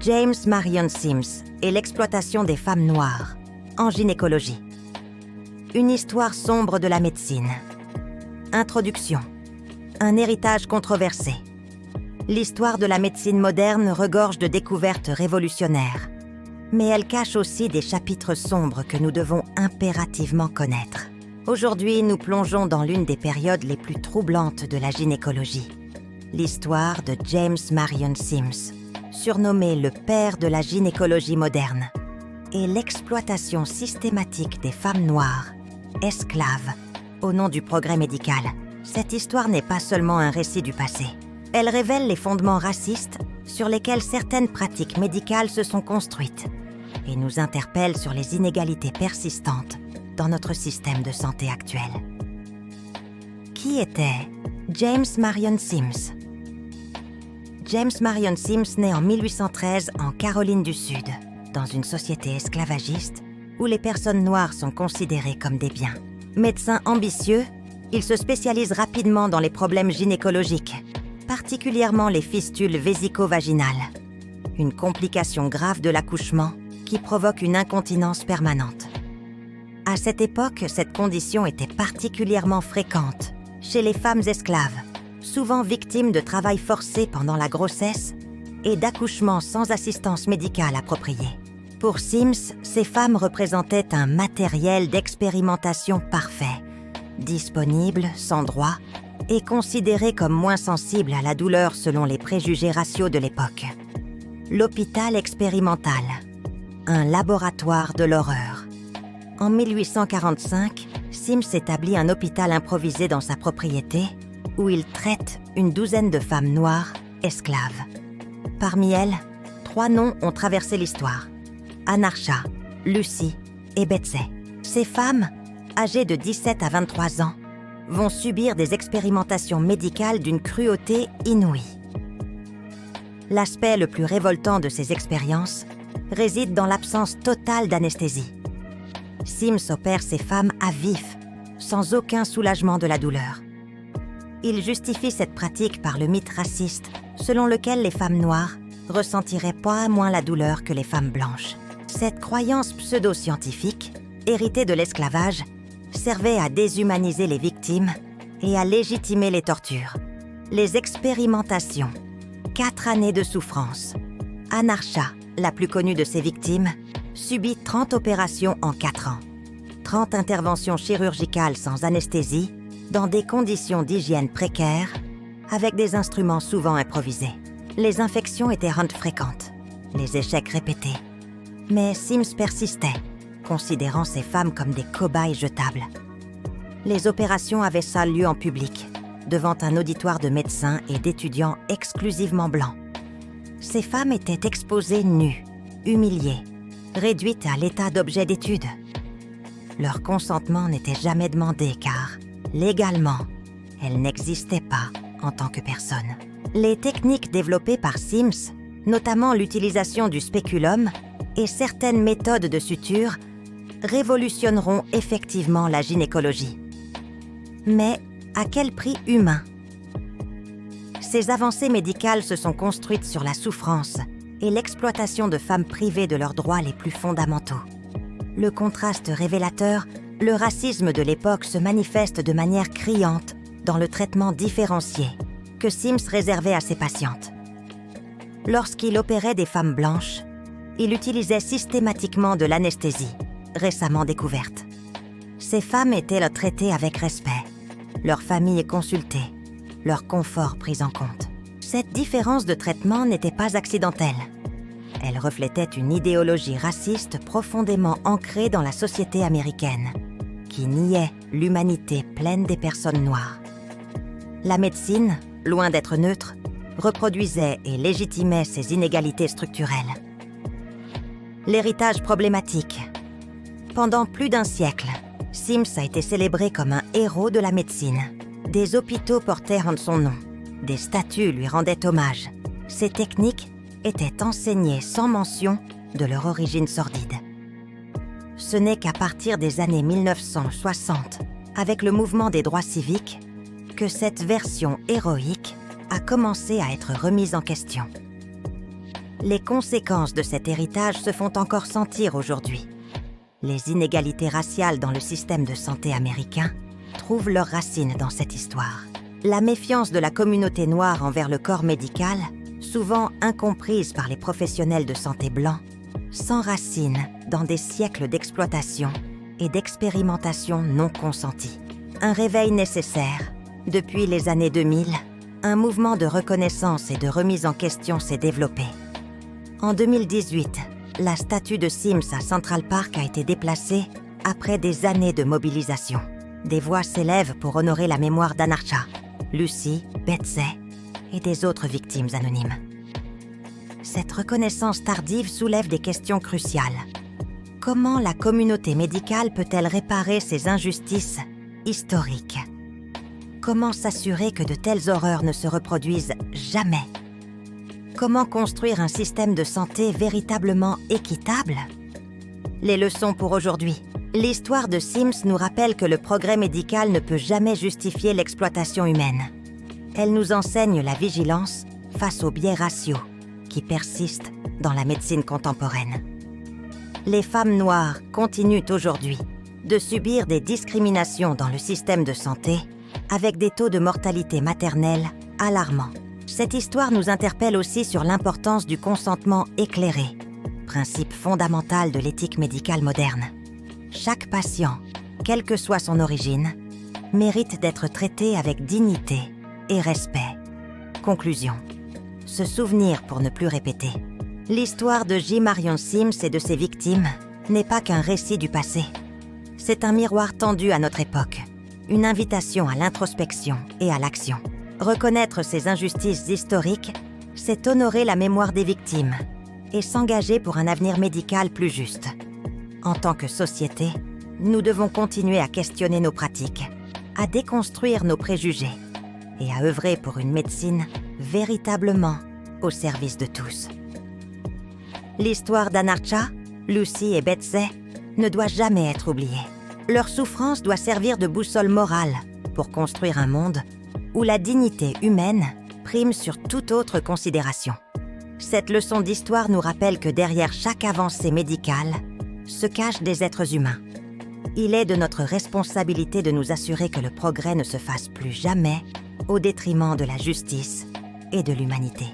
James Marion Sims et l'exploitation des femmes noires en gynécologie. Une histoire sombre de la médecine. Introduction. Un héritage controversé. L'histoire de la médecine moderne regorge de découvertes révolutionnaires. Mais elle cache aussi des chapitres sombres que nous devons impérativement connaître. Aujourd'hui, nous plongeons dans l'une des périodes les plus troublantes de la gynécologie. L'histoire de James Marion Sims, surnommé le père de la gynécologie moderne, et l'exploitation systématique des femmes noires, esclaves, au nom du progrès médical. Cette histoire n'est pas seulement un récit du passé. Elle révèle les fondements racistes sur lesquels certaines pratiques médicales se sont construites et nous interpelle sur les inégalités persistantes dans notre système de santé actuel. Qui était James Marion Sims? James Marion Sims naît en 1813 en Caroline du Sud, dans une société esclavagiste où les personnes noires sont considérées comme des biens. Médecin ambitieux, il se spécialise rapidement dans les problèmes gynécologiques, particulièrement les fistules vésico-vaginales, une complication grave de l'accouchement qui provoque une incontinence permanente. À cette époque, cette condition était particulièrement fréquente chez les femmes esclaves, souvent victimes de travail forcé pendant la grossesse et d'accouchements sans assistance médicale appropriée. Pour Sims, ces femmes représentaient un matériel d'expérimentation parfait, disponible, sans droit, et considéré comme moins sensible à la douleur selon les préjugés raciaux de l'époque. L'hôpital expérimental, un laboratoire de l'horreur. En 1845, Sims établit un hôpital improvisé dans sa propriété où il traite une douzaine de femmes noires esclaves. Parmi elles, 3 noms ont traversé l'histoire: Anarcha, Lucy et Betsy. Ces femmes, âgées de 17 à 23 ans, vont subir des expérimentations médicales d'une cruauté inouïe. L'aspect le plus révoltant de ces expériences réside dans l'absence totale d'anesthésie. Sims opère ces femmes à vif, sans aucun soulagement de la douleur. Il justifie cette pratique par le mythe raciste selon lequel les femmes noires ressentiraient pas moins la douleur que les femmes blanches. Cette croyance pseudo-scientifique, héritée de l'esclavage, servait à déshumaniser les victimes et à légitimer les tortures. Les expérimentations, 4 années de souffrance. Anarcha, la plus connue de ses victimes, subit 30 opérations en 4 ans. 30 interventions chirurgicales sans anesthésie, dans des conditions d'hygiène précaires, avec des instruments souvent improvisés. Les infections étaient rendues fréquentes, les échecs répétés. Mais Sims persistait, considérant ces femmes comme des cobayes jetables. Les opérations avaient seules lieu en public, devant un auditoire de médecins et d'étudiants exclusivement blancs. Ces femmes étaient exposées nues, humiliées, réduites à l'état d'objet d'étude. Leur consentement n'était jamais demandé car, légalement, elles n'existaient pas en tant que personnes. Les techniques développées par Sims, notamment l'utilisation du spéculum et certaines méthodes de suture, révolutionneront effectivement la gynécologie. Mais à quel prix humain? Ces avancées médicales se sont construites sur la souffrance et l'exploitation de femmes privées de leurs droits les plus fondamentaux. Le contraste révélateur, le racisme de l'époque se manifeste de manière criante dans le traitement différencié que Sims réservait à ses patientes. Lorsqu'il opérait des femmes blanches, il utilisait systématiquement de l'anesthésie, récemment découverte. Ces femmes étaient traitées avec respect, leur famille consultée, leur confort pris en compte. Cette différence de traitement n'était pas accidentelle. Elle reflétait une idéologie raciste profondément ancrée dans la société américaine, qui niait l'humanité pleine des personnes noires. La médecine, loin d'être neutre, reproduisait et légitimait ces inégalités structurelles. L'héritage problématique. Pendant plus d'1 siècle, Sims a été célébré comme un héros de la médecine. Des hôpitaux portaient en son nom. Des statues lui rendaient hommage. Ces techniques étaient enseignées sans mention de leur origine sordide. Ce n'est qu'à partir des années 1960, avec le mouvement des droits civiques, que cette version héroïque a commencé à être remise en question. Les conséquences de cet héritage se font encore sentir aujourd'hui. Les inégalités raciales dans le système de santé américain trouvent leurs racines dans cette histoire. La méfiance de la communauté noire envers le corps médical, souvent incomprise par les professionnels de santé blancs, s'enracine dans des siècles d'exploitation et d'expérimentation non consentie. Un réveil nécessaire. Depuis les années 2000, un mouvement de reconnaissance et de remise en question s'est développé. En 2018, la statue de Sims à Central Park a été déplacée après des années de mobilisation. Des voix s'élèvent pour honorer la mémoire d'Anarcha, Lucy, Betsy et des autres victimes anonymes. Cette reconnaissance tardive soulève des questions cruciales. Comment la communauté médicale peut-elle réparer ces injustices historiques? Comment s'assurer que de telles horreurs ne se reproduisent jamais? Comment construire un système de santé véritablement équitable? Les leçons pour aujourd'hui. L'histoire de Sims nous rappelle que le progrès médical ne peut jamais justifier l'exploitation humaine. Elle nous enseigne la vigilance face aux biais raciaux qui persistent dans la médecine contemporaine. Les femmes noires continuent aujourd'hui de subir des discriminations dans le système de santé avec des taux de mortalité maternelle alarmants. Cette histoire nous interpelle aussi sur l'importance du consentement éclairé, principe fondamental de l'éthique médicale moderne. Chaque patient, quelle que soit son origine, mérite d'être traité avec dignité et respect. Conclusion. Se souvenir pour ne plus répéter. L'histoire de J. Marion Sims et de ses victimes n'est pas qu'un récit du passé. C'est un miroir tendu à notre époque, une invitation à l'introspection et à l'action. Reconnaître ces injustices historiques, c'est honorer la mémoire des victimes et s'engager pour un avenir médical plus juste. En tant que société, nous devons continuer à questionner nos pratiques, à déconstruire nos préjugés et à œuvrer pour une médecine véritablement au service de tous. L'histoire d'Anarcha, Lucy et Betsy ne doit jamais être oubliée. Leur souffrance doit servir de boussole morale pour construire un monde où la dignité humaine prime sur toute autre considération. Cette leçon d'histoire nous rappelle que derrière chaque avancée médicale se cachent des êtres humains. Il est de notre responsabilité de nous assurer que le progrès ne se fasse plus jamais au détriment de la justice et de l'humanité.